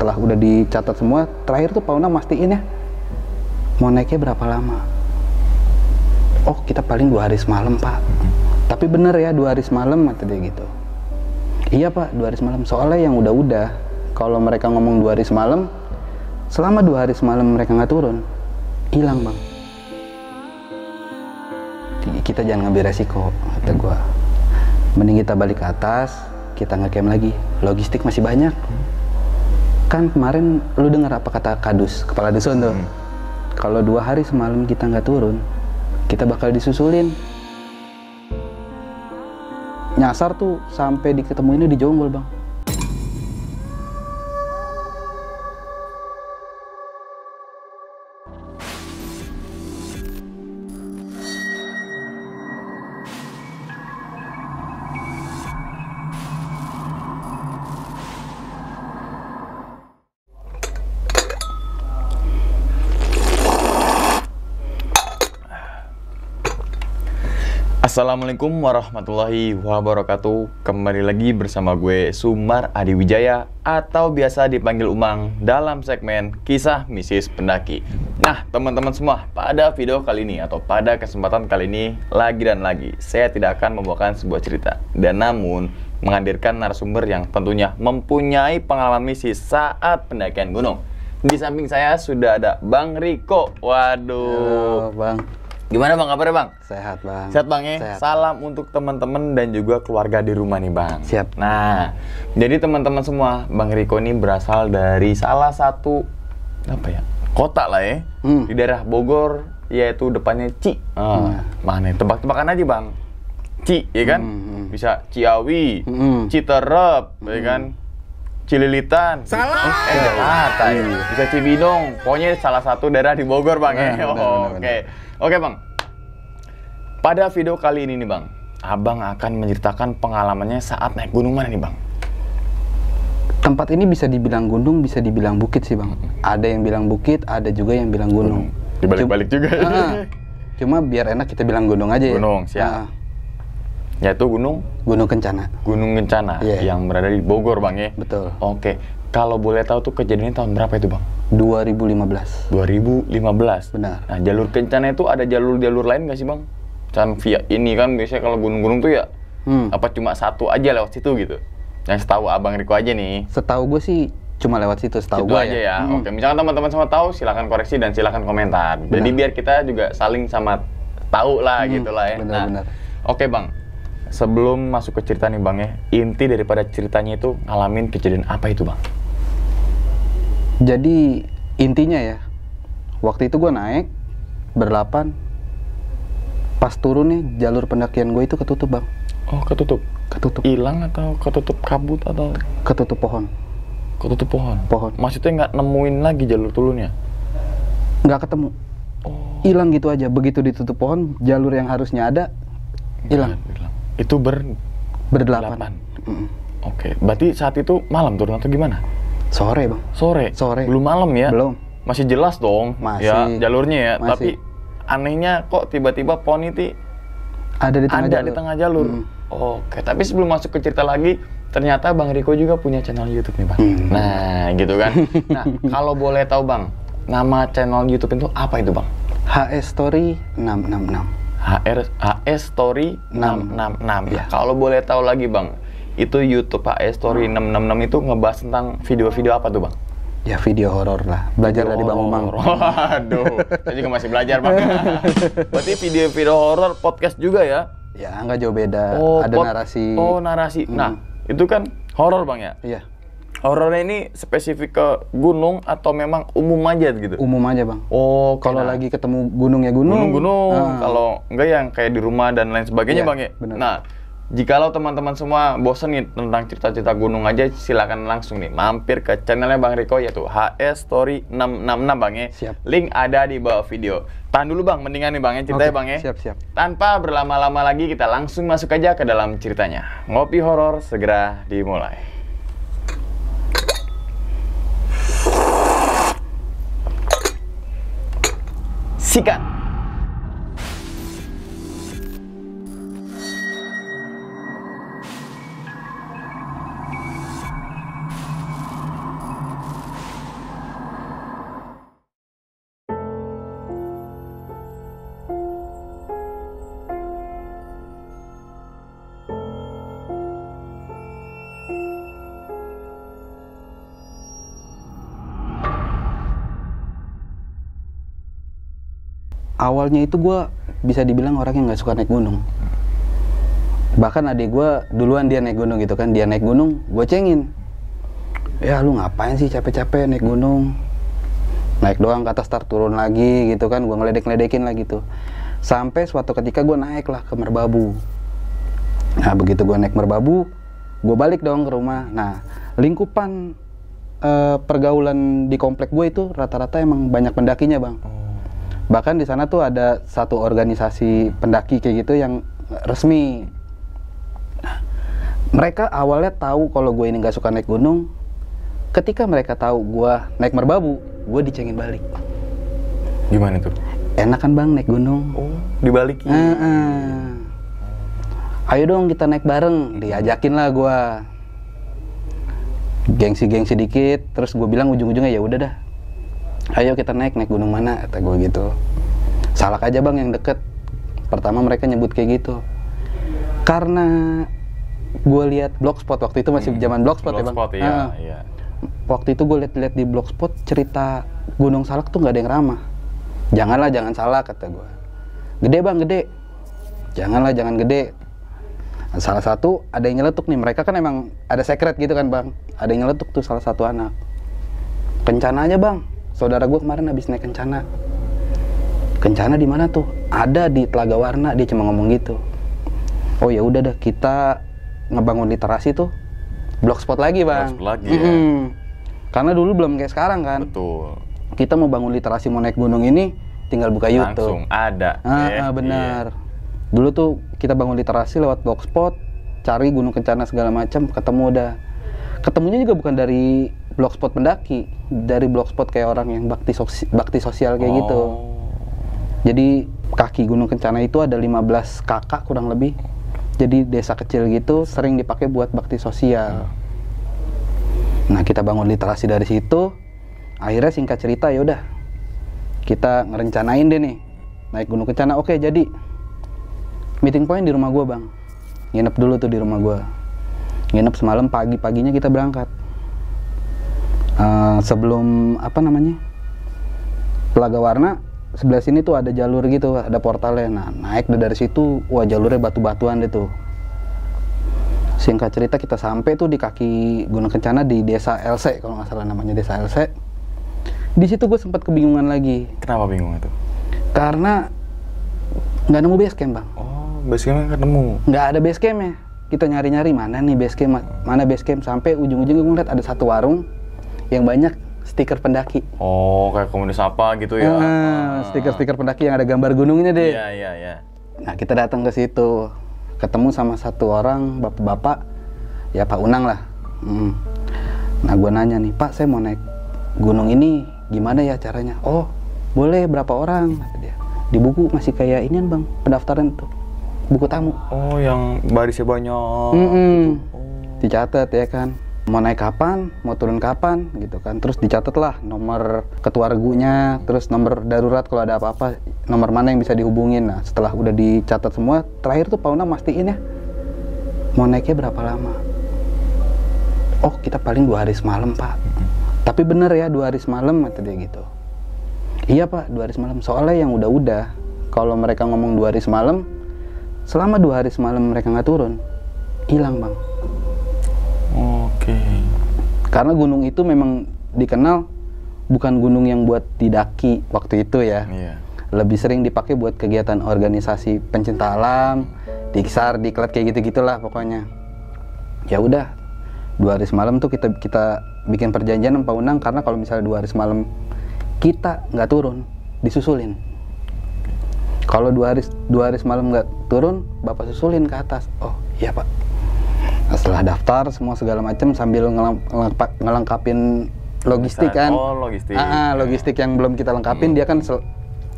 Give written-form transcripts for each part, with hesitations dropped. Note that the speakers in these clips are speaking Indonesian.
setelah udah dicatat semua, terakhir tuh Pak Unang mastiin ya mau naiknya berapa lama. Oh kita paling 2 hari semalam Pak. Tapi bener ya 2 hari semalam kata dia gitu. Iya Pak 2 hari semalam. Soalnya yang udah kalau mereka ngomong 2 hari semalam, selama 2 hari semalam mereka nggak turun, hilang Bang. Kita jangan ngambil resiko kata gua. Mending kita balik ke atas, kita nge-camp lagi. Logistik masih banyak. Kan kemarin lu dengar apa kata Kadus, kepala dusun tuh. Kalau 2 hari semalam kita nggak turun, kita bakal disusulin. Nyasar tuh sampai diketemuinnya di Jonggol Bang. Assalamualaikum warahmatullahi wabarakatuh. Kembali lagi bersama gue Sumar Adi Wijaya atau biasa dipanggil Umang dalam segmen Kisah Mistis Pendaki. Nah teman-teman semua, pada video kali ini atau pada kesempatan kali ini lagi dan lagi saya tidak akan membawakan sebuah cerita, dan namun menghadirkan narasumber yang tentunya mempunyai pengalaman mistis saat pendakian gunung. Di samping saya sudah ada Bang Riko. Waduh. Halo, Bang. Gimana Bang, kabarnya Bang? Sehat Bang. Sehat Bang ya? Sehat. Salam untuk teman-teman dan juga keluarga di rumah nih Bang. Siap. Nah, jadi teman-teman semua, Bang Riko ini berasal dari salah satu kota lah ya, di daerah Bogor, yaitu depannya Ci. Mana? Tebak-tebakan aja Bang. Ci, ya kan? Bisa Ciawi, Citerep, ya kan? Cililitan. Salah. Jakarta ya. Bisa Cibinong. Pokoknya salah satu daerah di Bogor Bang ya. Oke. Oke Bang, pada video kali ini nih Bang, Abang akan menceritakan pengalamannya saat naik gunung mana nih Bang? Tempat ini bisa dibilang gunung, bisa dibilang bukit sih Bang. Ada yang bilang bukit, ada juga yang bilang gunung. Dibalik-balik juga ya? Cuma biar enak kita bilang gunung aja ya. Gunung, siap. Yaitu Gunung Kencana. Gunung Kencana, yang berada di Bogor Bang ya? Betul. Oke, kalau boleh tahu tuh kejadiannya tahun berapa itu Bang? 2015. 2015. Benar. Nah, jalur Kencana itu ada jalur-jalur lain nggak sih Bang? Can via ini kan biasanya kalau gunung-gunung tuh ya apa cuma satu aja lewat situ gitu? Yang setahu Abang Riko aja nih. Setahu gue sih cuma lewat situ, setahu gue aja ya. Oke, misalkan teman-teman semua tahu, silakan koreksi dan silakan komentar. Benar. Jadi biar kita juga saling sama tahu lah gitu lah ya. Benar-benar. Oke Bang, sebelum masuk ke cerita nih Bang ya, inti daripada ceritanya itu ngalamin kejadian apa itu Bang? Jadi intinya ya, waktu itu gue naik berdelapan, pas turun nih jalur pendakian gue itu ketutup Bang. Oh ketutup? Ketutup. Hilang atau ketutup kabut atau? Ketutup pohon. Ketutup pohon? Pohon. Maksudnya nggak nemuin lagi jalur turunnya? Nggak ketemu. Oh. Hilang gitu aja, begitu ditutup pohon, jalur yang harusnya ada, hilang. Itu berdelapan. Oke, berarti saat itu malam turun atau gimana? Sore Bang. Sore? Belum malam ya? Belum. Masih jelas dong Masih. ya jalurnya ya, Masih. tapi anehnya kok tiba-tiba pohon itu Ada di tengah jalur. Oke, tapi sebelum masuk ke cerita lagi, ternyata Bang Riko juga punya channel YouTube nih Bang. Nah, gitu kan. Nah, kalau boleh tahu Bang, nama channel YouTube itu apa itu Bang? HS Story 666. HS Story 666. Ya. Kalau boleh tahu lagi Bang, itu YouTube HS Story 666 itu ngebahas tentang video-video apa tuh Bang? Ya video horor lah, belajar dari Bang Umang. Waduh, saya juga masih belajar Bang. Berarti video-video horor podcast juga ya? Ya nggak jauh beda, ada narasi. Oh narasi, nah itu kan horor Bang ya? Iya. Horornya ini spesifik ke gunung atau memang umum aja gitu? Umum aja Bang. Oh, kalau lagi ketemu gunung ya gunung. Gunung-gunung, kalau enggak yang kayak di rumah dan lain sebagainya Bang ya? Bener. Nah, jikalau teman-teman semua bosen nih tentang cerita-cerita gunung aja, silakan langsung nih mampir ke channelnya Bang Riko, yaitu HS Story 666 Bang ya. Siap. Link ada di bawah video. Tahan dulu Bang, mendingan nih Bang ya ceritanya Bang ya. Siap. Tanpa berlama-lama lagi, kita langsung masuk aja ke dalam ceritanya. Ngopi horor segera dimulai. Sikat. awalnya itu gue bisa dibilang orang yang nggak suka naik gunung. Bahkan adik gue duluan dia naik gunung gitu kan, dia naik gunung, gue cengin. Ya lu ngapain sih capek-capek naik gunung? Naik doang ke atas tar turun lagi gitu kan, gue ngeledek-ledekin lah gitu. Sampai suatu ketika gue naik lah ke Merbabu. Nah begitu gue naik Merbabu, gue balik dong ke rumah. Nah lingkupan pergaulan di komplek gue itu rata-rata emang banyak pendakinya bang. Bahkan di sana tuh ada satu organisasi pendaki kayak gitu yang resmi. Nah, mereka awalnya tahu kalau gue ini nggak suka naik gunung. Ketika mereka tahu gue naik Merbabu, gue dicengin balik. Gimana tuh? Enak kan bang naik gunung? Oh, dibalikin. Ayo dong kita naik bareng, diajakin lah gue. Gengsi-gengsi dikit, terus gue bilang ujung-ujungnya ya udah dah. Ayo kita naik gunung mana, kata gue gitu. Salak aja bang yang deket. Pertama mereka nyebut kayak gitu. Karena gue lihat Blogspot waktu itu masih zaman Blogspot ya bang. Iya. Waktu itu gue lihat di Blogspot cerita Gunung Salak tuh nggak ada yang ramah. Jangan Salak, kata gue. Gede bang, gede. Janganlah, jangan gede. Salah satu ada yang nyeletuk nih, mereka kan emang ada secret gitu kan bang. Ada yang nyeletuk tuh salah satu anak. Kencana aja bang, saudara gue kemarin habis naik Kencana. Kencana di mana tuh? Ada di Telaga Warna, dia cuma ngomong gitu. Oh ya udah dah, kita ngebangun literasi tuh Blogspot lagi bang. Blogspot lagi ya. Karena dulu belum kayak sekarang kan. Betul. Kita mau bangun literasi mau naik gunung ini tinggal buka YouTube. Langsung ada. Benar. Dulu tuh kita bangun literasi lewat Blogspot, cari Gunung Kencana segala macam, ketemu udah. Ketemunya juga bukan dari Blogspot pendaki, dari Blogspot kayak orang yang bakti sosial kayak gitu. Jadi kaki Gunung Kencana itu ada 15 kakak kurang lebih. Jadi desa kecil gitu sering dipakai buat bakti sosial. Nah, kita bangun literasi dari situ. Akhirnya singkat cerita ya udah. Kita ngerencanain deh nih naik Gunung Kencana. Oke, jadi meeting point di rumah gue bang, nginep dulu tuh di rumah gue, nginep semalam, paginya kita berangkat. Sebelum Telaga Warna, sebelah sini tuh ada jalur gitu, ada portalnya. Nah naik dari situ, wah jalurnya batu-batuan deh tuh. Singkat cerita kita sampai tuh di kaki Gunung Kencana di desa LC kalau nggak salah namanya, desa LC. Di situ gue sempat kebingungan lagi. Kenapa bingung itu? Karena nggak nemu base camp bang. Base camp ketemu? Nggak ada base campnya. Kita nyari-nyari mana nih base camp, mana base camp, sampai ujung-ujungnya gue ngeliat ada satu warung yang banyak stiker pendaki. Oh, kayak komunitas apa gitu ya? Stiker-stiker pendaki yang ada gambar gunungnya deh. Iya. Nah kita datang ke situ, ketemu sama satu orang bapak-bapak, ya Pak Unang lah. Nah gue nanya nih, Pak saya mau naik gunung ini, gimana ya caranya? Oh boleh, berapa orang? Kata dia. Di buku masih kayak ini bang, pendaftaran tuh. Buku tamu. Oh, yang barisnya banyak. Gitu. Dicatat ya kan. Mau naik kapan, mau turun kapan, gitu kan. Terus dicatat lah nomor ketua regunya, terus nomor darurat kalau ada apa-apa, nomor mana yang bisa dihubungin. Nah, setelah udah dicatat semua, terakhir tuh Pak Unang mastiin ya, mau naiknya berapa lama. Oh, kita paling 2 hari semalam, Pak. Tapi bener ya, 2 hari semalam, kata dia gitu. Iya, Pak, 2 hari semalam. Soalnya yang udah-udah, kalau mereka ngomong 2 hari semalam, selama 2 hari semalam mereka nggak turun, hilang bang. Oke. Karena gunung itu memang dikenal bukan gunung yang buat didaki waktu itu ya. Iya. Lebih sering dipakai buat kegiatan organisasi pencinta alam, diksar, diklat kayak gitu-gitulah pokoknya. Ya udah, 2 hari semalam tuh kita bikin perjanjian sama Pak Unang, karena kalau misalnya 2 hari semalam kita nggak turun, disusulin. Kalau 2 hari semalam nggak turun, Bapak susulin ke atas. Oh iya Pak. Nah, setelah daftar semua segala macam sambil ngelengkapin logistik kan. Oh logistik. Logistik yang belum kita lengkapin, dia kan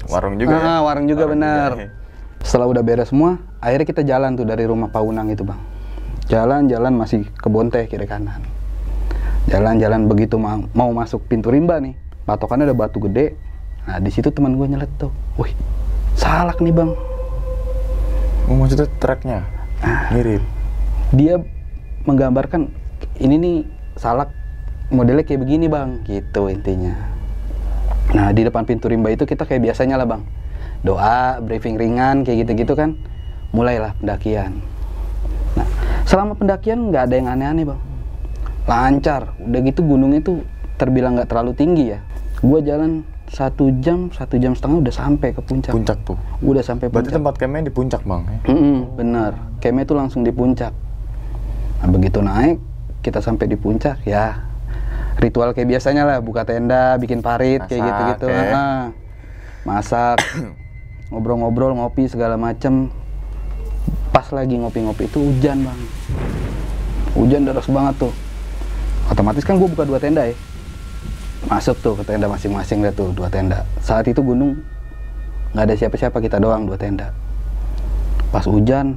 warung juga ya? Warung juga benar. Setelah udah beres semua, akhirnya kita jalan tuh dari rumah Pak Unang itu bang. Jalan-jalan masih kebon teh kiri kanan. Jalan-jalan begitu mau masuk pintu rimba nih, patokannya ada batu gede. Nah di situ teman gue nyeletuk, wih Salak nih bang. Oh, maksudnya tracknya mirip. Dia menggambarkan ini nih Salak modelnya kayak begini bang, gitu intinya. Nah di depan pintu rimba itu kita kayak biasanya lah bang, doa, briefing ringan kayak gitu-gitu kan. Mulailah pendakian. Nah, selama pendakian nggak ada yang aneh-aneh bang, lancar. Udah gitu gunungnya tuh terbilang nggak terlalu tinggi ya. Gua jalan 1 jam, 1,5 jam udah sampai ke puncak. Puncak tuh? Udah sampai puncak. Berarti tempat campnya di puncak bang? Bener, campnya tuh langsung di puncak. Nah begitu naik, kita sampai di puncak ya. Ritual kayak biasanya lah, buka tenda, bikin parit, kayak gitu-gitu. Masak, ngobrol-ngobrol, ngopi segala macem. Pas lagi ngopi-ngopi itu hujan bang. Hujan deras banget tuh. Otomatis kan gue buka 2 tenda ya. Masuk tuh ke tenda masing-masing deh tuh, 2 tenda. Saat itu gunung nggak ada siapa-siapa, kita doang 2 tenda. Pas hujan,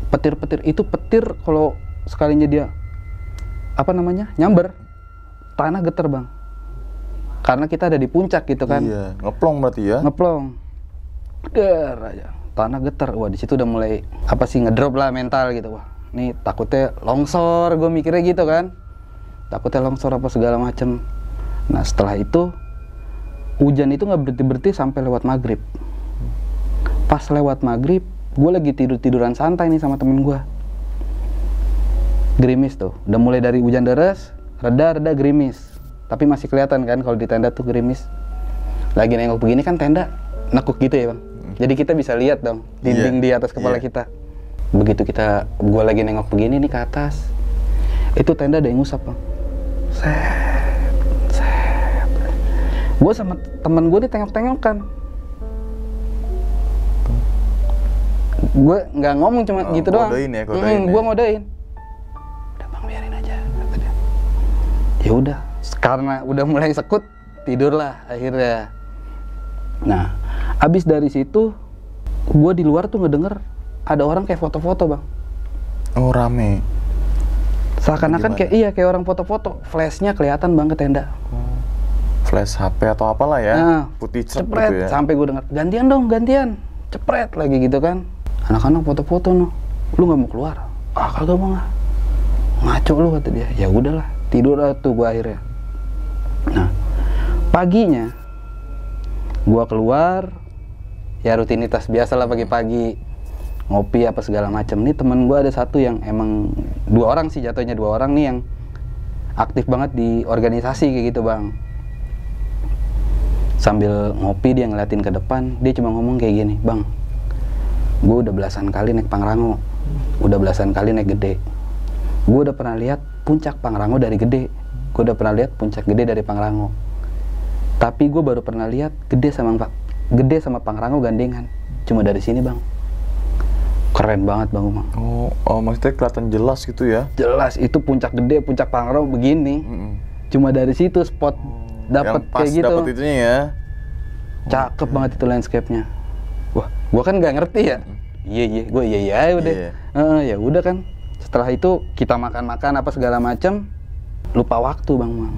petir-petir itu petir kalau sekalinya dia nyamber, tanah getar bang. Karena kita ada di puncak gitu kan. Iya, ngeplong berarti ya? Ngeplong. Der aja. Tanah getar. Wah, di situ udah mulai ngedrop lah mental gitu. Wah, nih takutnya longsor, gue mikirnya gitu kan. Takutnya longsor apa segala macem. Nah, setelah itu hujan itu nggak berhenti-berhenti sampai lewat maghrib. Pas lewat maghrib, gue lagi tiduran santai nih sama temen gue. Gerimis tuh. Udah mulai dari hujan deras, reda gerimis. Tapi masih kelihatan kan kalau di tenda tuh gerimis. Lagi nengok begini kan tenda nekuk gitu ya bang. Jadi kita bisa lihat dong dinding di atas kepala kita. Begitu gue lagi nengok begini nih ke atas, itu tenda ada yang ngusap bang. Set. Gue sama temen gue nih tengok-tengokan. Gue nggak ngomong, cuma gitu doang. Gue ngodain. Udah bang, biarin aja. Ya udah. Karena udah mulai sekut, tidurlah akhirnya. Nah, abis dari situ, gue di luar tuh ngedenger ada orang kayak foto-foto bang. Oh rame. Seakan-akan kayak orang foto-foto. Flashnya kelihatan bang ke tenda. Flash HP atau apalah ya. Nah, putih cepret gitu ya. sampai gue denger gantian dong, cepret lagi gitu kan. Anak-anak foto-foto no. Lu nggak mau keluar? Ah kagak bang, ngaco lu kata dia. Ya udahlah, tidur tuh gue akhirnya. Nah, paginya gua keluar, ya rutinitas biasa lah pagi-pagi, ngopi apa segala macam. Nih temen gua ada satu yang emang 2 orang sih jatuhnya, 2 orang nih yang aktif banget di organisasi kayak gitu bang. Sambil ngopi dia ngeliatin ke depan, dia cuma ngomong kayak gini, bang, gua udah belasan kali naik Pangrango, udah belasan kali naik Gede. Gua udah pernah lihat puncak Pangrango dari Gede. Gue udah pernah lihat puncak Gede dari Pangrango. Tapi gue baru pernah lihat Gede sama Pangrango gandengan. Cuma dari sini bang. Keren banget bang Umang. Oh maksudnya kelihatan jelas gitu ya? Jelas, itu puncak Gede, puncak Pangrango begini. Cuma dari situ spot dapet kayak gitu. Dapet itunya ya. Cakep banget itu landscape-nya. Wah, gue kan nggak ngerti ya. Gue udah. Ya udah kan. Setelah itu kita makan-makan apa segala macam. Lupa waktu bang.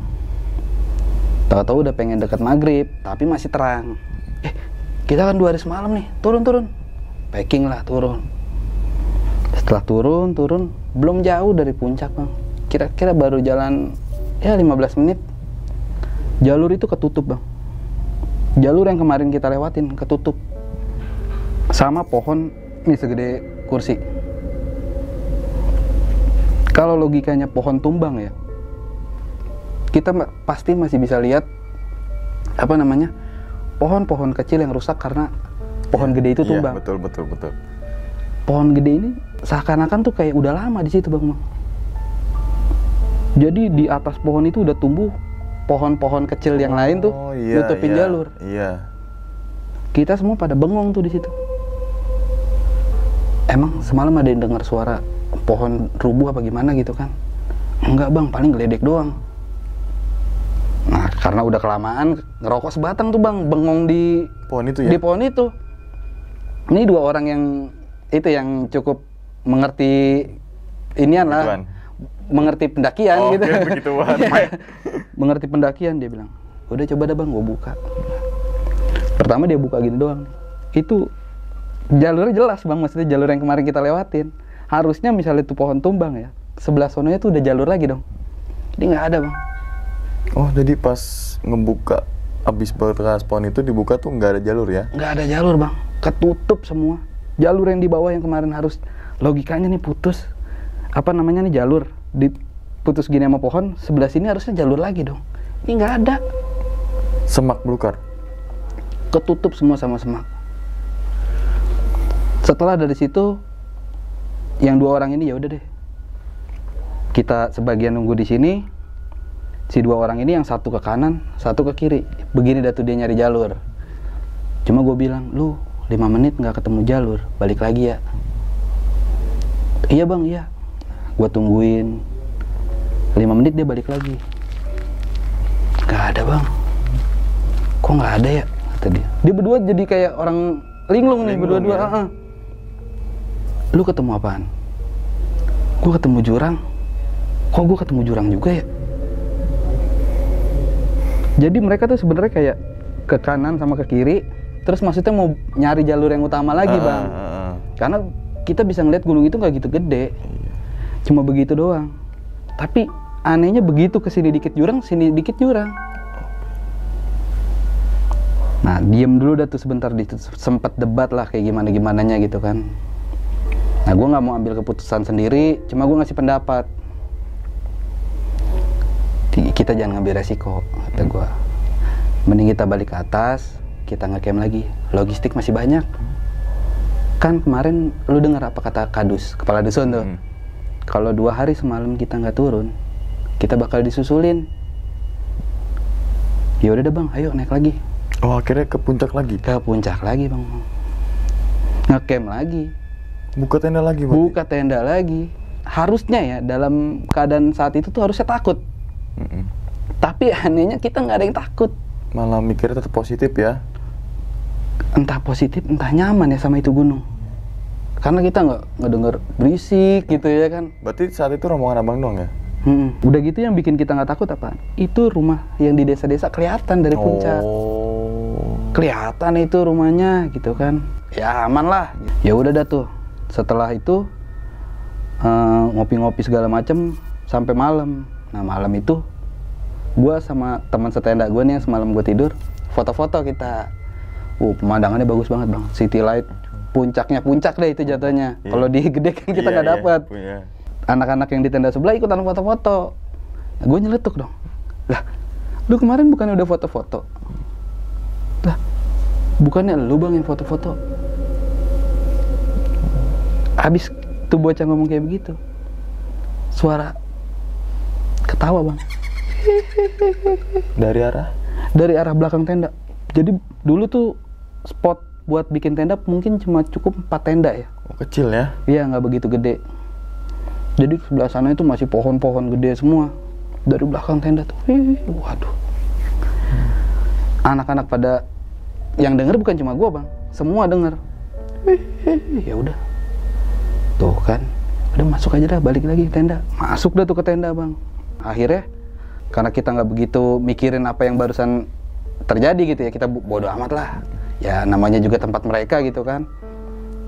Tahu-tahu udah pengen deket maghrib, tapi masih terang. Kita kan 2 hari semalam nih, turun. Packing lah turun. Setelah turun, belum jauh dari puncak bang. Kira-kira baru jalan ya 15 menit. Jalur itu ketutup bang. Jalur yang kemarin kita lewatin ketutup. Sama pohon ini segede kursi. Kalau logikanya pohon tumbang ya, kita pasti masih bisa lihat pohon-pohon kecil yang rusak karena pohon gede itu tumbang. Iya, betul. Pohon gede ini seakan-akan tuh kayak udah lama di situ bang. Jadi di atas pohon itu udah tumbuh pohon-pohon kecil yang lain tuh nutupin jalur. Iya. Kita semua pada bengong tuh di situ. Emang semalam ada yang dengar suara pohon rubuh apa gimana gitu kan? Enggak bang, paling geledek doang. Nah, karena udah kelamaan ngerokok sebatang tuh bang, bengong di pohon itu ya? Di pohon itu. Ini 2 orang yang cukup mengerti inian lah, mengerti pendakian gitu. Begituan. Mengerti pendakian, dia bilang, udah coba dah bang, gue buka. Pertama dia buka gini doang. Itu jalurnya jelas bang, maksudnya jalur yang kemarin kita lewatin. Harusnya misalnya itu pohon tumbang ya, sebelah sononya tuh udah jalur lagi dong. Jadi nggak ada bang. Oh jadi pas ngebuka abis bekas pohon itu dibuka tuh nggak ada jalur ya? Nggak ada jalur bang, ketutup semua. Jalur yang di bawah yang kemarin harus logikanya nih putus, apa namanya nih jalur diputus gini sama pohon, sebelah sini harusnya jalur lagi dong. Ini nggak ada. Semak belukar. Ketutup semua sama semak. Setelah dari situ, yang 2 orang ini ya udah deh. Kita sebagian nunggu di sini. Si 2 orang ini yang satu ke kanan, satu ke kiri. Begini dah tuh dia nyari jalur. Cuma gue bilang, lu 5 menit nggak ketemu jalur, balik lagi ya. Iya bang, iya. Gue tungguin 5 menit dia balik lagi. Gak ada bang. Kok nggak ada ya? Kata dia. Dia berdua jadi kayak orang linglung nih berdua-dua. Ya? Lu ketemu apaan? Gue ketemu jurang. Kok gue ketemu jurang juga ya? Jadi mereka tuh sebenarnya kayak ke kanan sama ke kiri, terus maksudnya mau nyari jalur yang utama lagi bang. Karena kita bisa ngeliat gunung itu nggak gitu gede, cuma begitu doang. Tapi anehnya begitu kesini dikit jurang, sini dikit jurang. Nah diem dulu dah tuh sebentar, sempet debat lah kayak gimana-gimananya gitu kan. Nah gue nggak mau ambil keputusan sendiri, cuma gue ngasih pendapat. Kita jangan ngambil resiko, kata gue. Mending kita balik ke atas, kita nge-camp lagi. Logistik masih banyak. Kan kemarin lu dengar apa kata Kadus, kepala dusun tuh. Kalau 2 hari semalam kita nggak turun, kita bakal disusulin. Ya udah deh bang, ayo naik lagi. Oh akhirnya ke puncak lagi? Ke puncak lagi bang. Nge-camp lagi. Buka tenda lagi berarti? Buka tenda lagi. Harusnya ya dalam keadaan saat itu tuh harusnya takut. Tapi anehnya kita nggak ada yang takut. Malah mikirnya tetap positif ya? Entah positif, entah nyaman ya sama itu gunung. Karena kita nggak denger berisik gitu ya kan. Berarti saat itu rombongan abang dong ya? Udah gitu yang bikin kita nggak takut apa? Itu rumah yang di desa-desa kelihatan dari puncak. Kelihatan itu rumahnya gitu kan. Ya aman lah. Ya udah dah tuh. Setelah itu ngopi-ngopi segala macem sampai malam. Nah malam itu gue sama teman setenda gue nih yang semalam gue tidur foto-foto kita. Pemandangannya bagus banget bang, city light, puncaknya puncak deh itu jatuhnya. Kalau di gede kan kita nggak dapat. Anak-anak yang di tenda sebelah ikutan foto-foto. Nah, gue nyeletuk dong. Lah, lu kemarin bukannya udah foto-foto? Lah, bukannya lu bang yang foto-foto? Habis tuh bocah ngomong kayak begitu, suara ketawa bang. Dari arah belakang tenda. Jadi dulu tuh spot buat bikin tenda mungkin cuma cukup 4 tenda ya. Oh, kecil ya? Iya, nggak begitu gede. Jadi sebelah sana itu masih pohon-pohon gede semua. Dari belakang tenda tuh, waduh. Anak-anak pada yang denger bukan cuma gua bang, semua denger. Ya udah, tuh kan, udah masuk aja dah, balik lagi ke tenda. Masuk dah tuh ke tenda bang. Akhirnya karena kita nggak begitu mikirin apa yang barusan terjadi gitu ya, kita bodo amat lah ya, namanya juga tempat mereka gitu kan.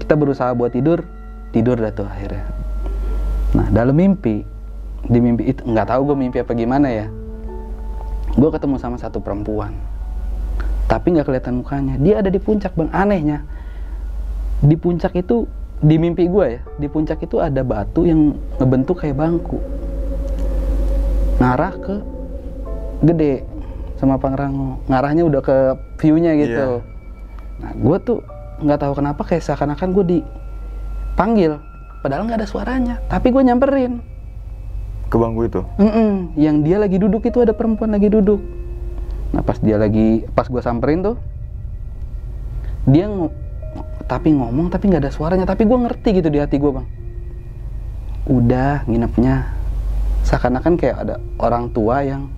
Kita berusaha buat tidur dah tuh akhirnya. Nah dalam mimpi, di mimpi itu nggak tahu gue mimpi apa gimana ya, gue ketemu sama satu perempuan tapi nggak kelihatan mukanya. Dia ada di puncak bang. Anehnya di puncak itu, di mimpi gue ya, di puncak itu ada batu yang ngebentuk kayak bangku ngarah ke gede sama Pangrango, ngarahnya udah ke view-nya gitu. Nah gue tuh nggak tahu kenapa kayak seakan-akan gue dipanggil, padahal nggak ada suaranya, tapi gue nyamperin ke bangku itu. Yang dia lagi duduk itu ada perempuan lagi duduk. Nah pas gue samperin tuh, dia ngomong tapi nggak ada suaranya, tapi gue ngerti gitu di hati gue bang. Udah nginepnya. Seakan-akan kayak ada orang tua yang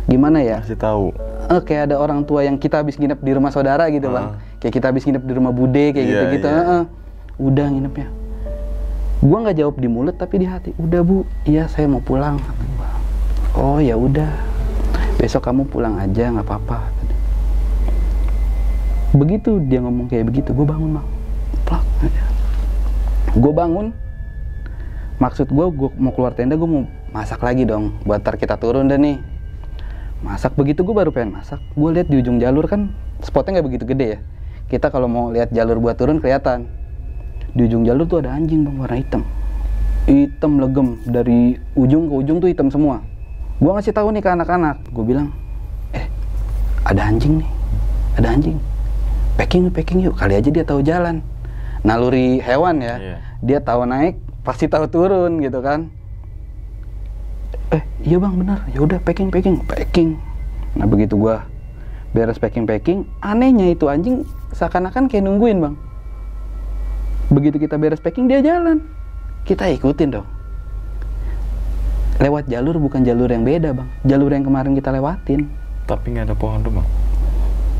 gimana ya? Kasih tahu. Kayak ada orang tua yang kita habis nginep di rumah saudara gitu bang. Kayak kita habis nginep di rumah bude kayak gitu-gitu. Udah nginepnya. Gua nggak jawab di mulut tapi di hati. Udah bu, iya saya mau pulang. Oh ya udah. Besok kamu pulang aja nggak apa-apa. Begitu dia ngomong kayak begitu, gue bangun bang. Plak. Gue bangun. Maksud gue mau keluar tenda, gue mau masak lagi dong buat ntar kita turun deh nih. masak. Begitu gue baru pengen masak, gue lihat di ujung jalur kan spotnya nggak begitu gede ya. Kita kalau mau lihat jalur buat turun kelihatan. Di ujung jalur tuh ada anjing bang, warna hitam. Hitam legem, dari ujung ke ujung tuh hitam semua. Gue ngasih tahu nih ke anak-anak, gue bilang, ada anjing nih, ada anjing. Packing yuk, kali aja dia tahu jalan. Naluri hewan ya, dia tahu naik, pasti tahu turun gitu kan. Iya bang benar, ya udah packing. Nah begitu gue beres packing, anehnya itu anjing seakan-akan kayak nungguin bang. Begitu kita beres packing dia jalan, kita ikutin dong. Lewat jalur bukan jalur yang beda bang, jalur yang kemarin kita lewatin. Tapi nggak ada pohon tumbang.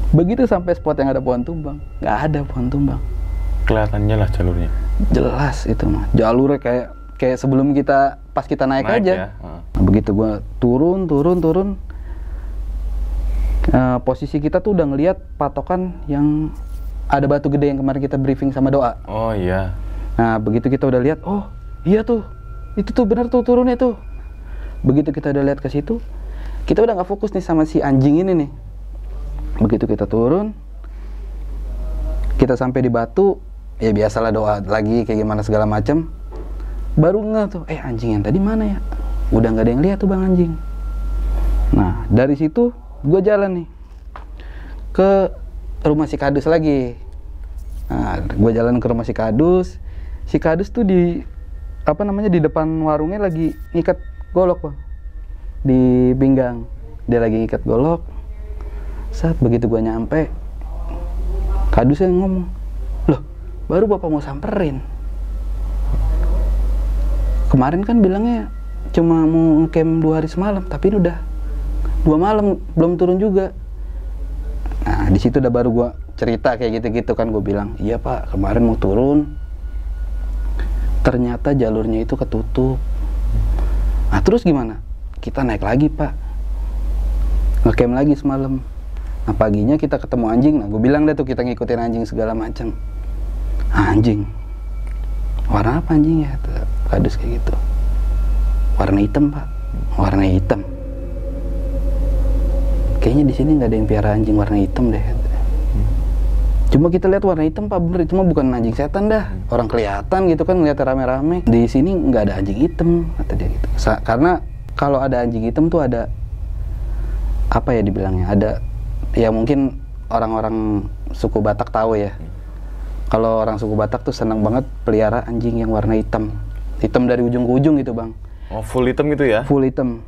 Begitu sampai spot yang ada pohon tumbang, nggak ada pohon tumbang. Kelihatan jelas jalurnya. Jelas itu mah, jalurnya kayak sebelum kita pas kita naik aja. Ya. Nah, begitu gua turun. Posisi kita tuh udah ngelihat patokan yang ada batu gede yang kemarin kita briefing sama Doa. Oh iya. Nah begitu kita udah lihat, oh iya tuh, itu tuh benar tuh turunnya tuh. Begitu kita udah lihat ke situ, kita udah nggak fokus nih sama si anjing ini nih. Begitu kita turun, kita sampai di batu, ya biasalah Doa lagi kayak gimana segala macam. Baru ngeh tuh, anjing yang tadi mana ya? Udah nggak ada yang lihat tuh bang anjing. Nah dari situ gue jalan nih ke rumah si Kadus lagi. Nah gue jalan ke rumah si Kadus. Si Kadus tuh di depan warungnya lagi ngikat golok bang, di pinggang. Dia lagi ngikat golok. Saat begitu gue nyampe, Kadusnya ngomong, loh baru bapak mau samperin. Kemarin kan bilangnya cuma mau ngecamp 2 hari semalam, tapi ini udah 2 malam belum turun juga. Nah di situ udah baru gua cerita kayak gitu-gitu kan, gue bilang, iya pak kemarin mau turun, ternyata jalurnya itu ketutup. Nah terus gimana? Kita naik lagi pak, ngecamp lagi semalam. Nah paginya kita ketemu anjing. Nah gue bilang deh tuh kita ngikutin anjing segala macam. Anjing, warna apa anjingnya? Kadus kayak gitu. Warna hitam pak, warna hitam. Kayaknya di sini nggak ada yang piara anjing warna hitam deh. Cuma kita lihat warna hitam pak, bener itu mah bukan anjing setan dah. Orang kelihatan gitu kan ngeliat rame-rame. Di sini nggak ada anjing hitam kata dia gitu. Karena kalau ada anjing hitam tuh ada apa ya dibilangnya? Ada ya mungkin orang-orang suku Batak tahu ya. Kalau orang suku Batak tuh senang banget pelihara anjing yang warna hitam. Hitam dari ujung ke ujung gitu bang. Oh full hitam gitu ya? Full hitam.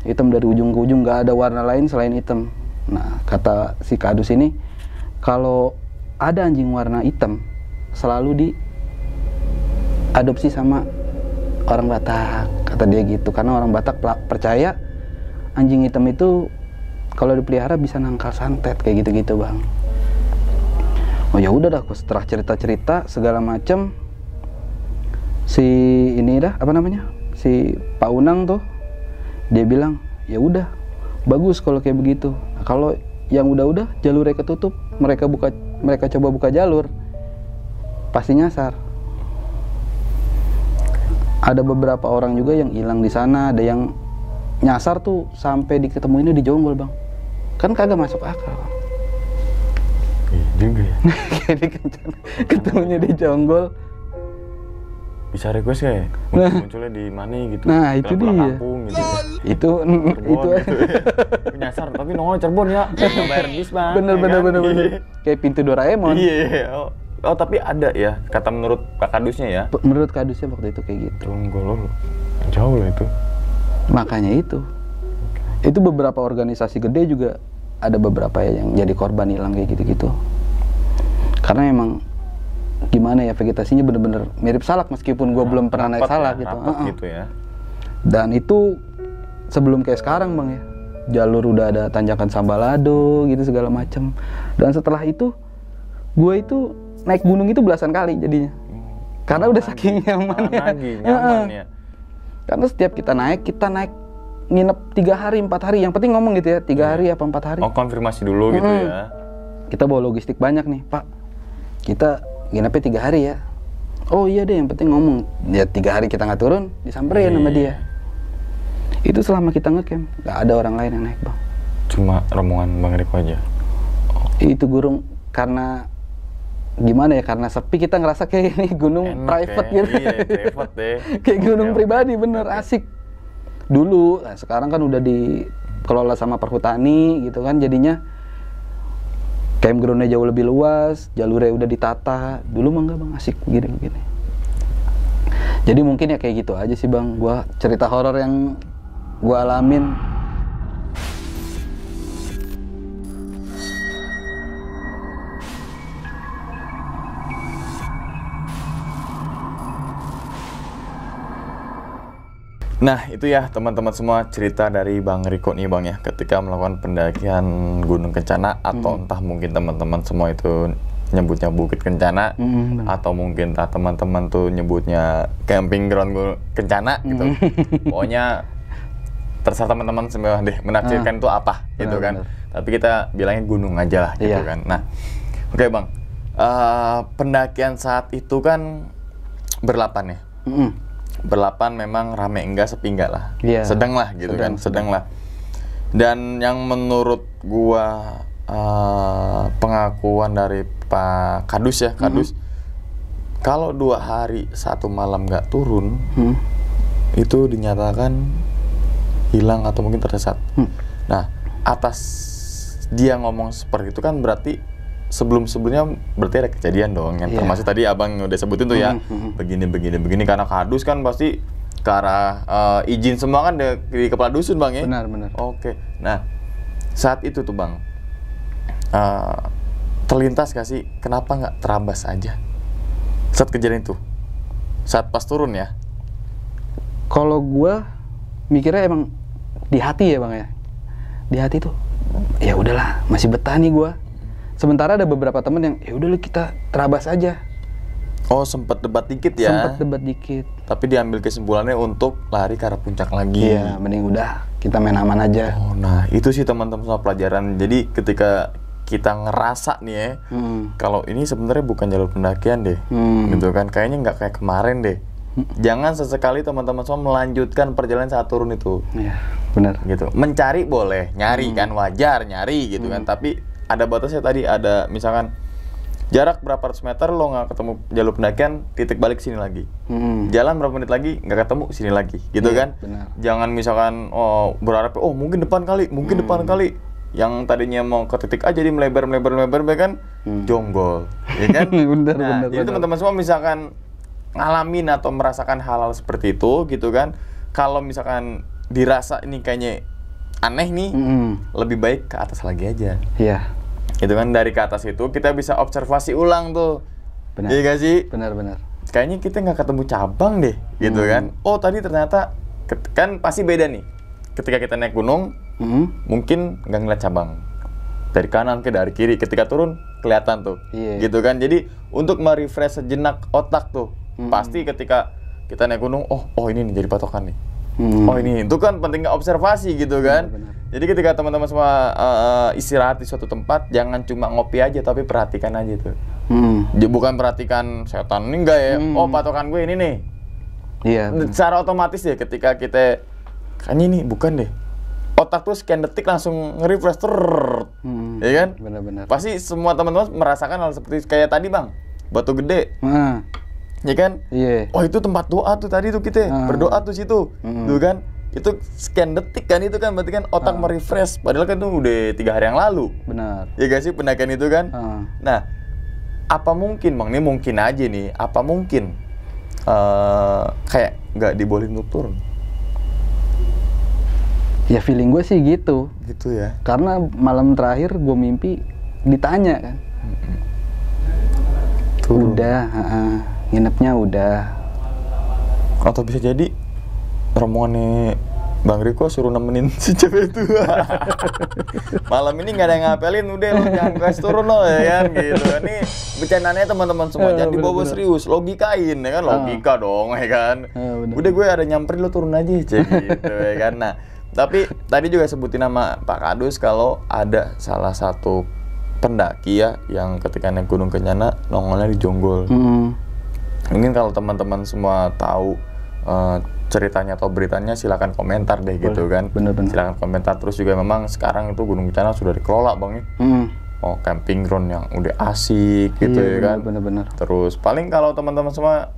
Hitam dari ujung ke ujung, nggak ada warna lain selain hitam. Nah kata si Kadus ini, kalau ada anjing warna hitam selalu diadopsi sama orang Batak, kata dia gitu. Karena orang Batak percaya anjing hitam itu kalau dipelihara bisa nangkal santet kayak gitu-gitu bang. Oh ya udah dah, setelah cerita-cerita segala macem, si Pak Unang tuh dia bilang ya udah bagus kalau kayak begitu. Nah, kalau yang udah jalurnya ketutup, mereka coba buka jalur, pasti nyasar. Ada beberapa orang juga yang hilang di sana, ada yang nyasar tuh sampai diketemuinnya di Jonggol bang. Kan kagak masuk akal. Iya juga ya. Ketemunya di Jonggol. Bisa request kayak munculnya di mana gitu. Nah itu dia. Kampung, gitu. itu Gitu. Nyasar tapi nongol Cirebon ya. Bayar bis bang. Bener. Kayak pintu Doraemon. Iya. Oh tapi ada ya, kata menurut Pak Kadusnya ya. Menurut Kadusnya waktu itu kayak gitu. Jonggol jauh lah itu. Makanya itu beberapa organisasi gede juga ada beberapa yang jadi korban hilang kayak gitu-gitu. Karena emang gimana ya, vegetasinya bener-bener mirip salak meskipun gue belum pernah naik salak gitu. Gitu ya. Dan itu sebelum kayak sekarang bang ya, jalur udah ada tanjakan Sambalado gitu segala macam. Dan setelah itu gue itu naik gunung itu belasan kali jadinya. Karena udah saking nyamannya. Nyaman ya. Karena setiap kita naik nginep 3 hari 4 hari, yang penting ngomong gitu ya, 3 hari apa 4 hari. Oh konfirmasi dulu gitu ya. Kita bawa logistik banyak nih Pak, kita nginepnya 3 hari ya. Oh iya deh, yang penting ngomong. Ya 3 hari kita nggak turun, disamperin sama dia. Itu selama kita ngecamp, nggak ada orang lain yang naik bang. Cuma rombongan Bang Riko aja? Itu gunung karena gimana ya, karena sepi kita ngerasa kayak ini gunung Enak private ya. gitu. Iya, private deh. Kayak gunung Oke, pribadi, bener asik. Dulu, nah sekarang kan udah dikelola sama perhutani gitu kan, jadinya campground-nya jauh lebih luas, jalurnya udah ditata. Dulu mah enggak Bang, asik begini-begini. Jadi mungkin ya kayak gitu aja sih Bang, gua cerita horor yang gua alamin. Nah, itu ya teman-teman semua cerita dari Bang Riko nih Bang ya, ketika melakukan pendakian Gunung Kencana atau entah mungkin teman-teman semua itu nyebutnya Bukit Kencana atau mungkin entah teman-teman tuh nyebutnya camping ground Kencana gitu. Pokoknya terserah teman-teman semua deh menafsirkan itu apa gitu kan. Tapi kita bilangnya gunung aja lah gitu kan. Nah, oke Bang. Pendakian saat itu kan berlapan ya. Berlapan memang rame enggak sepi enggak lah, sedang lah gitu kan, sedang lah. Dan yang menurut gua pengakuan dari Pak Kadus ya, Kadus, kalau 2 hari 1 malam nggak turun, itu dinyatakan hilang atau mungkin tersesat. Nah, atas dia ngomong seperti itu kan berarti sebelum-sebelumnya berarti ada kejadian dong yang termasuk tadi abang udah sebutin tuh ya, begini karena Kadus kan pasti ke arah izin semua kan di kepala dusun Bang ya. Benar. Oke. Nah, saat itu tuh Bang terlintas gak sih kenapa nggak terabas aja saat kejadian itu, saat pas turun ya? Kalau gua mikirnya emang di hati ya Bang ya, di hati tuh ya udahlah masih betah nih gua. Sementara ada beberapa temen yang ya udah kita terabas aja. Oh, sempat debat dikit ya? Sempat debat dikit. Tapi diambil kesimpulannya untuk lari ke arah puncak lagi. Iya, mending udah kita main aman aja. Oh, nah itu sih teman-teman semua pelajaran. Jadi ketika kita ngerasa nih ya, kalau ini sebenarnya bukan jalur pendakian deh, gitu kan? Kayaknya nggak kayak kemarin deh. Jangan sesekali teman-teman semua melanjutkan perjalanan saat turun itu. Iya, benar. Gitu. Mencari boleh, nyari kan wajar nyari gitu kan. Tapi ada batasnya tadi, ada misalkan jarak berapa ratus meter lo nggak ketemu jalur pendakian, titik balik sini lagi. Jalan berapa menit lagi nggak ketemu, sini lagi, gitu kan? Benar. Jangan misalkan berharap mungkin depan kali, depan kali. Yang tadinya mau ke titik A jadi melebar kan, jonggol, ya kan? benar. Jadi teman-teman semua misalkan ngalamin atau merasakan hal-hal seperti itu, gitu kan? Kalau misalkan dirasa ini kayaknya aneh nih, lebih baik ke atas lagi aja. Iya. Itu kan dari ke atas itu kita bisa observasi ulang tuh. Benar. Iya gak sih? Benar. Kayaknya kita nggak ketemu cabang deh, gitu kan? Oh tadi ternyata kan pasti beda nih. Ketika kita naik gunung, mungkin nggak ngeliat cabang dari kanan ke dari kiri. Ketika turun kelihatan tuh, gitu kan? Jadi untuk merefresh sejenak otak tuh, pasti ketika kita naik gunung, oh ini nih jadi patokan nih. Oh ini, itu kan pentingnya observasi gitu kan. Benar. Jadi ketika teman-teman semua istirahat di suatu tempat, jangan cuma ngopi aja tapi perhatikan aja tuh. Bukan perhatikan setan ini enggak ya. Oh patokan gue ini nih. Iya. Secara otomatis ya ketika kita kayaknya ini bukan deh. Otak tuh sekian detik langsung nge-refresh ya kan? Benar. Pasti semua teman-teman merasakan hal seperti kayak tadi Bang, batu gede. Ya kan? Iya. Oh itu tempat doa tuh tadi tuh kita berdoa tuh situ, tuh kan? Itu sekian detik kan itu kan berarti kan otak merefresh. Padahal kan itu udah 3 hari yang lalu. Benar. Ya gak sih pendakian itu kan? Nah, apa mungkin Bang? Ini mungkin aja nih. Apa mungkin kayak nggak dibolehin untuk turun? Ya feeling gue sih gitu. Gitu ya. Karena malam terakhir gue mimpi ditanya kan. Udah, nginepnya udah. Atau bisa jadi rombongannya Bang Riko suruh nemenin si cewek itu. Malam ini nggak ada yang ngapelin, udah lo jangan kasih turun lo ya kan gitu. Ini bercandanya teman-teman semua, jangan dibawa serius, logikain ya kan, logika dong ya kan. Udah gue ada nyamperin lo turun aja cek gitu ya kan. Nah tapi tadi juga sebutin nama Pak Kadus kalau ada salah satu pendaki ya yang ketika naik Gunung Kencana nongolnya di Jonggol. Mungkin kalau teman-teman semua tahu ceritanya atau beritanya silakan komentar deh gitu kan. Bener-bener. Silakan komentar. Terus juga memang sekarang itu Gunung Kencana sudah dikelola bang ya. Oh, camping ground yang udah asik gitu ya kan. Bener-bener. Terus paling kalau teman-teman semua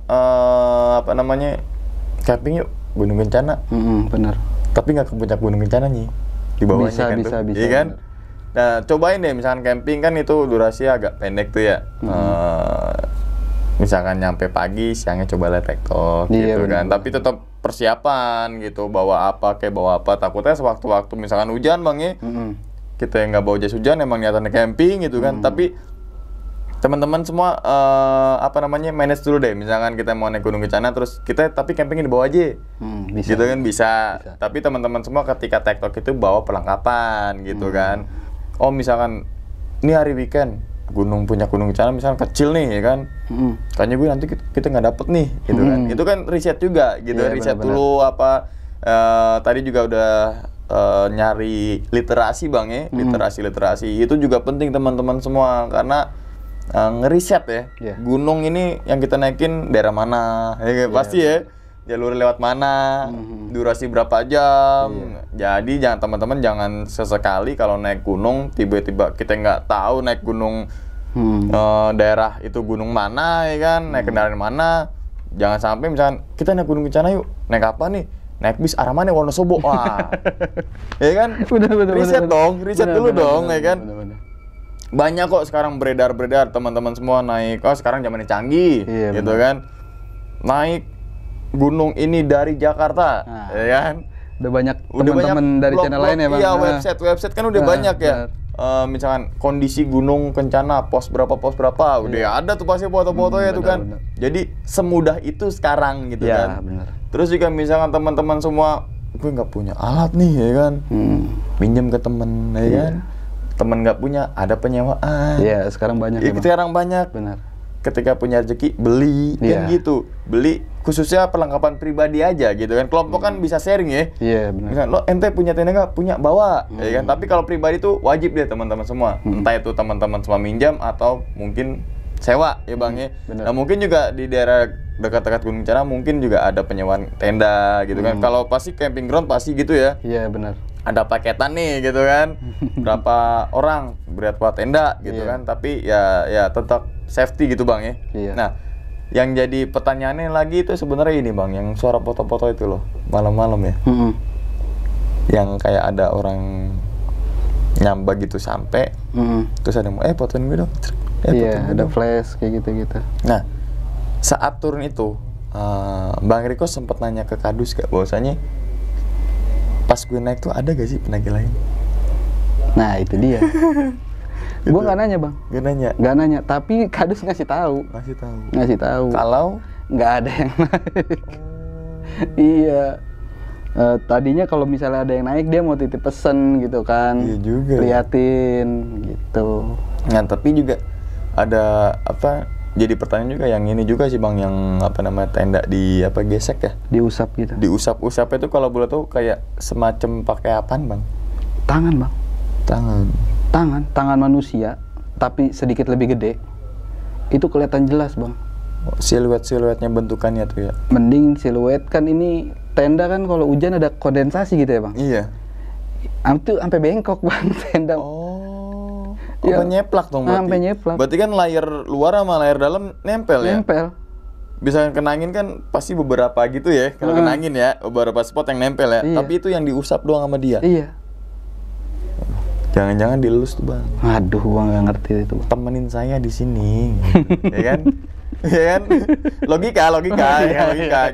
camping yuk Gunung Kencana. Bener. Tapi nggak ke puncak Gunung Kencana nih. Di bawahnya bisa, iya kan? Nah, cobain deh misalkan camping kan itu durasi agak pendek tuh ya. Misalkan nyampe pagi, siangnya coba lihat TikTok gitu kan. Tapi tetap persiapan gitu, bawa apa takutnya sewaktu-waktu misalkan hujan bang ya. Kita yang nggak bawa jas hujan emang niatannya camping gitu kan. Tapi teman-teman semua manage dulu deh. Misalkan kita mau naik Gunung Kencana terus kita tapi campingnya di bawah aja. Bisa. Gitu kan bisa. Tapi teman-teman semua ketika TikTok itu bawa perlengkapan gitu kan. Oh misalkan ini hari weekend puncak Gunung Kencana misalkan kecil nih ya kan. Kayaknya gue nanti kita nggak dapet nih gitu kan. Itu kan riset juga gitu. Riset dulu tadi juga udah nyari literasi bang ya. Literasi itu juga penting teman-teman semua karena ngeriset ya. Gunung ini yang kita naikin daerah mana ya pasti ya. Jalur lewat mana, durasi berapa jam. Jadi teman-teman jangan sesekali kalau naik gunung tiba-tiba kita nggak tahu naik gunung daerah itu gunung mana ya kan, naik kendaraan mana. Jangan sampai misalkan kita naik Gunung Kencana yuk, naik apa nih? Naik bis arah mana? Wonosobo. Wah. Ya kan? Riset dulu dong ya kan? Banyak kok sekarang beredar teman-teman semua naik. Oh sekarang zamannya canggih gitu kan. Naik gunung ini dari Jakarta, ya kan? Udah banyak teman-teman dari channel lain ya bang? Iya, website kan udah banyak ya. Misalkan kondisi Gunung Kencana pos berapa, udah ada tuh pasti foto-foto ya tuh kan. Jadi semudah itu sekarang gitu kan. Bener. Terus juga misalkan teman-teman semua, gue nggak punya alat nih ya kan, pinjam ke temen ya kan. Temen nggak punya, ada penyewaan. Iya, sekarang banyak. Sekarang banyak. Benar. Ketika punya rezeki beli kan gitu, beli khususnya perlengkapan pribadi aja gitu kan. Kelompok kan bisa sharing ya. Iya benar. Misalkan lo ente punya tenda nggak? Punya, bawa ya kan. Tapi kalau pribadi tuh wajib deh teman-teman semua. Entah itu teman-teman semua minjam atau mungkin sewa ya bang ya. Nah mungkin juga di daerah dekat-dekat Gunung Kencana mungkin juga ada penyewaan tenda gitu kan. Kalau pasti camping ground pasti gitu ya. Iya benar. Ada paketan nih gitu kan. Berapa orang berapa tenda gitu kan. Tapi ya tetap safety gitu bang ya. Nah yang jadi pertanyaannya lagi itu sebenarnya ini bang, yang suara foto-foto itu loh malam-malam ya. Yang kayak ada orang nyamba gitu sampai terus ada fotoin gue dong. Iya ada flash kayak gitu-gitu. Nah saat turun itu Bang Riko sempat nanya ke Kadus gak bahwasanya pas gue naik tuh ada gak sih pendaki lain? Nah itu dia. Gue nggak nanya bang. Nggak nanya. Tapi Kadus ngasih tahu. Ngasih tahu. Kalau nggak ada yang naik. Iya. Tadinya kalau misalnya ada yang naik dia mau titip pesen gitu kan. Iya juga. Liatin gitu. Nah tapi juga ada jadi pertanyaan juga yang ini juga sih bang, yang tenda di gesek ya? Diusap gitu. Diusap itu kalau boleh tuh kayak semacam pakai apaan bang? Tangan bang. Tangan manusia, tapi sedikit lebih gede. Itu kelihatan jelas bang. Siluetnya bentukannya tuh ya. Mending siluet kan ini tenda kan kalau hujan ada kondensasi gitu ya bang. Iya. Itu sampai bengkok bang tenda. Nyeplak dong berarti. Sampai nyeplak. Berarti kan layar luar sama layar dalam nempel ya? Nempel. Bisa kena angin kan pasti beberapa gitu ya. Kalau kena angin ya, beberapa spot yang nempel ya. Tapi itu yang diusap doang sama dia. Iya. Jangan-jangan dilus tuh bang. Aduh, gua nggak ngerti itu. Temenin saya di sini, ya kan? Ya kan? Logika.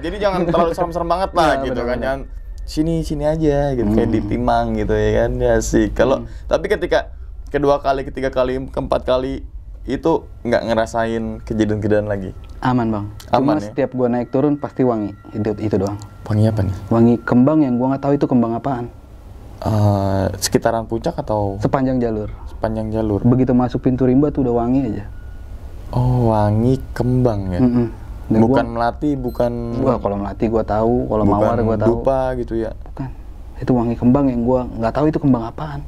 Jadi jangan terlalu serem-serem banget lah, gitu kan? Jangan sini aja, gitu kayak ditimang gitu ya kan? Ya sih. Kalau tapi ketika kedua kali, ketiga kali, keempat kali itu nggak ngerasain kejadian-kejadian lagi. Aman bang. Cuma setiap gua naik turun pasti wangi. Itu doang. Wangi apa nih? Wangi kembang yang gua nggak tahu itu kembang apaan. Sekitaran puncak atau sepanjang jalur? Sepanjang jalur. Begitu masuk pintu rimba tuh udah wangi aja. Oh, wangi kembang ya. Bukan melati, bukan. Wah, kalau melati gua tahu, kalau mawar gua tahu. Dupa gitu ya. Bukan. Itu wangi kembang yang gua nggak tahu itu kembang apaan.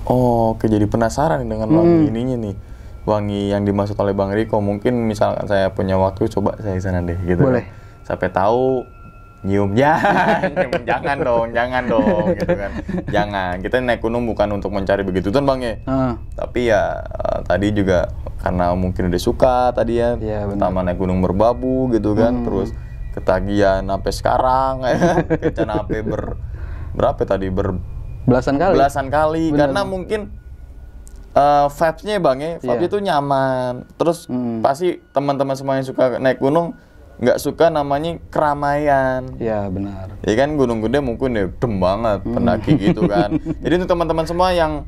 Oh, oke, jadi penasaran dengan wangi ininya nih. Wangi yang dimaksud oleh Bang Riko. Mungkin misalkan saya punya waktu coba saya sana deh gitu. Boleh. Sampai tahu nyium ya, jangan dong gitu kan. Jangan, kita naik gunung bukan untuk mencari begitu kan Bang ya. Tapi ya tadi juga karena mungkin udah suka tadi ya, pertama naik gunung merbabu gitu kan, terus ketagihan sampai sekarang ya kan, kencan sampai berapa tadi belasan kali bener. Karena mungkin vibes-nya Bang ya, vibes itu nyaman. Terus pasti teman-teman semua yang suka naik gunung nggak suka namanya keramaian. Iya benar. Ya kan Gunung Gede mungkin ya dem banget pendaki gitu kan. Jadi untuk teman-teman semua yang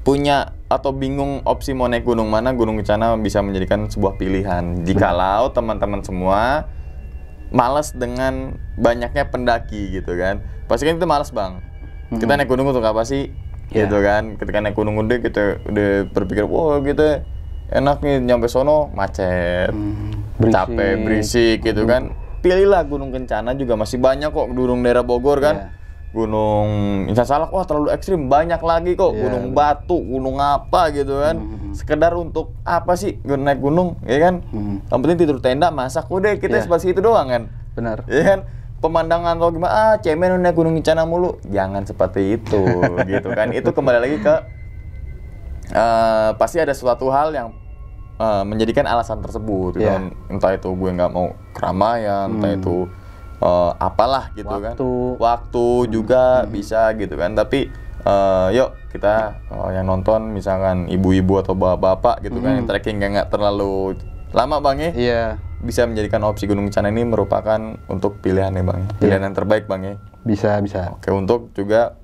punya atau bingung opsi mau naik gunung mana, Gunung Kencana bisa menjadikan sebuah pilihan. Jikalau teman-teman semua malas dengan banyaknya pendaki gitu kan. Pasti kan itu malas Bang. Kita naik gunung untuk apa sih? Gitu kan. Ketika naik Gunung Gede kita udah berpikir, wah gitu enak nih, nyampe sono macet, capek, berisik gitu kan. Pilihlah Gunung Kencana, juga masih banyak kok gunung daerah Bogor kan. Gunung Insan Salak, wah terlalu ekstrim, banyak lagi kok. Gunung Batu, gunung apa gitu kan. Sekedar untuk apa sih naik gunung, ya kan? Yang penting tidur tenda, masak, udah kita seperti itu doang kan. Benar. Ya kan? Pemandangan atau gimana, cemen naik Gunung Kencana mulu. Jangan seperti itu gitu kan. Itu kembali lagi ke pasti ada suatu hal yang menjadikan alasan tersebut kan. Entah itu gue nggak mau keramaian, entah itu apalah gitu kan. Waktu juga bisa gitu kan. Tapi yuk kita yang nonton misalkan ibu-ibu atau bapak-bapak gitu kan, yang trekking nggak terlalu lama Bang ya. Iya. Bisa menjadikan opsi Gunung Kencana ini merupakan untuk pilihan ya Bang. Pilihan yang terbaik Bang ya. Bisa. Oke, untuk juga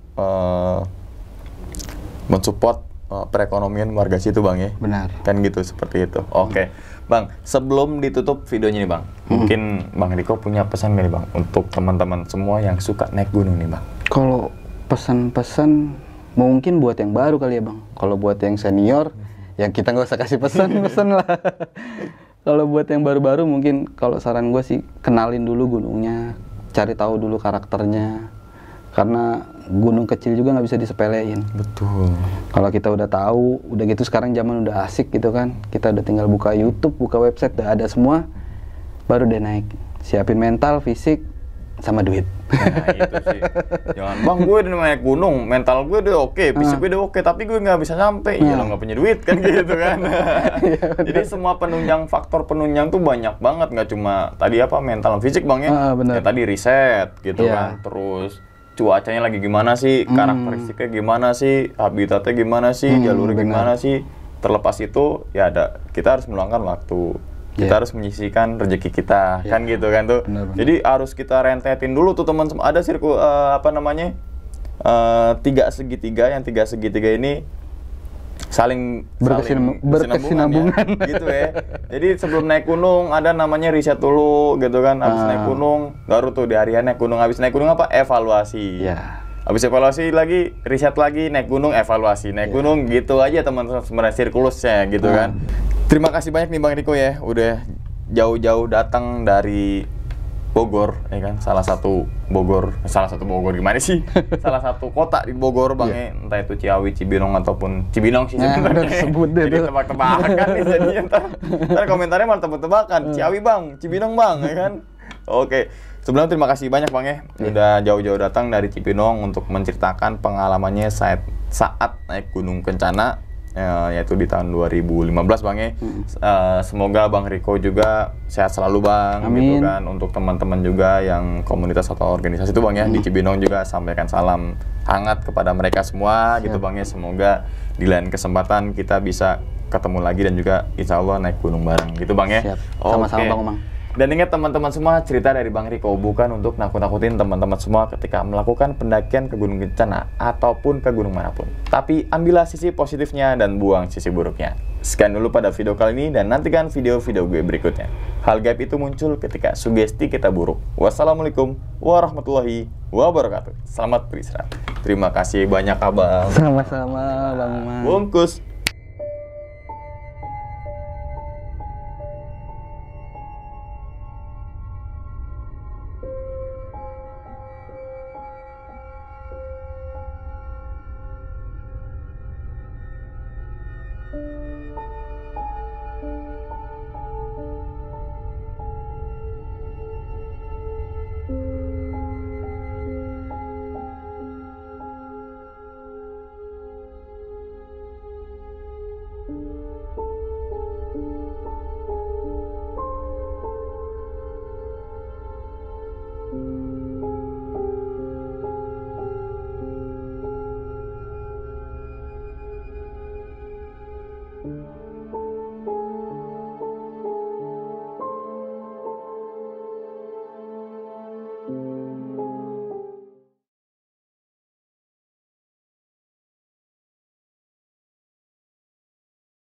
mensupport perekonomian warga situ Bang ya. Benar. Kan gitu, seperti itu. Oke. Bang, sebelum ditutup videonya nih Bang, mungkin Bang Riko punya pesan nih Bang untuk teman-teman semua yang suka naik gunung nih Bang. Kalau pesan-pesan mungkin buat yang baru kali ya Bang. Kalau buat yang senior, yang kita nggak usah kasih pesan lah. Kalau buat yang baru-baru mungkin kalau saran gue sih kenalin dulu gunungnya, cari tahu dulu karakternya. Karena gunung kecil juga nggak bisa disepelein. Betul. Kalau kita udah tahu, udah gitu sekarang zaman udah asik gitu kan. Kita udah tinggal buka YouTube, buka website, udah ada semua. Baru deh naik. Siapin mental, fisik, sama duit. Nah itu sih. Jangan Bang, gue udah naik gunung, mental gue udah oke, fisik gue udah oke, tapi gue nggak bisa sampai. Ya lo nggak punya duit kan gitu kan. Jadi semua faktor penunjang tuh banyak banget, nggak cuma tadi apa mental dan fisik Bang ya. Ya tadi riset gitu kan. Terus cuacanya lagi gimana sih, karakteristiknya gimana sih, habitatnya gimana sih, jalurnya gimana sih. Terlepas itu ya kita harus meluangkan waktu, kita harus menyisihkan rezeki kita, kan gitu kan tuh. Jadi harus kita rentetin dulu tuh teman-teman. Ada tiga segitiga, yang tiga segitiga ini saling berkesinambungan ya, gitu ya. Jadi sebelum naik gunung ada namanya riset dulu gitu kan. Habis naik gunung baru tuh di harian naik gunung. Habis naik gunung apa? Evaluasi. Habis evaluasi lagi, riset lagi, naik gunung, evaluasi, naik gunung, gitu aja teman-teman, sebenarnya sirkulusnya gitu kan. Terima kasih banyak nih Bang Riko ya, udah jauh-jauh datang dari Bogor, ya kan, salah satu Bogor gimana sih? Salah satu kota di Bogor Bang ya, entah itu Ciawi, Cibinong ataupun Cibinong sih sebenarnya. Jadi tebak-tebakan nih jadinya, ntar komentarnya malah tebak-tebakan, Ciawi Bang, Cibinong Bang, ya kan? Oke. Sebelumnya terima kasih banyak Bang ya, udah jauh-jauh datang dari Cibinong untuk menceritakan pengalamannya saat naik Gunung Kencana, yaitu di tahun 2015 Bang ya. Semoga Bang Riko juga sehat selalu Bang. Gitu kan. Untuk teman-teman juga yang komunitas atau organisasi itu Bang ya, di Cibinong juga sampaikan salam hangat kepada mereka semua. Gitu Bang ya. Semoga di lain kesempatan kita bisa ketemu lagi dan juga insya Allah naik gunung bareng gitu Bang ya. Sama-sama Bang Umang. Dan ingat teman-teman semua, cerita dari Bang Riko bukan untuk nakut-nakutin teman-teman semua ketika melakukan pendakian ke Gunung Kencana ataupun ke gunung manapun. Tapi ambillah sisi positifnya dan buang sisi buruknya. Sekian dulu pada video kali ini dan nantikan video-video gue berikutnya. Hal gaib itu muncul ketika sugesti kita buruk. Wassalamualaikum warahmatullahi wabarakatuh. Selamat beristirahat. Terima kasih banyak Abang. Sama-sama Bang Umang. Bungkus. you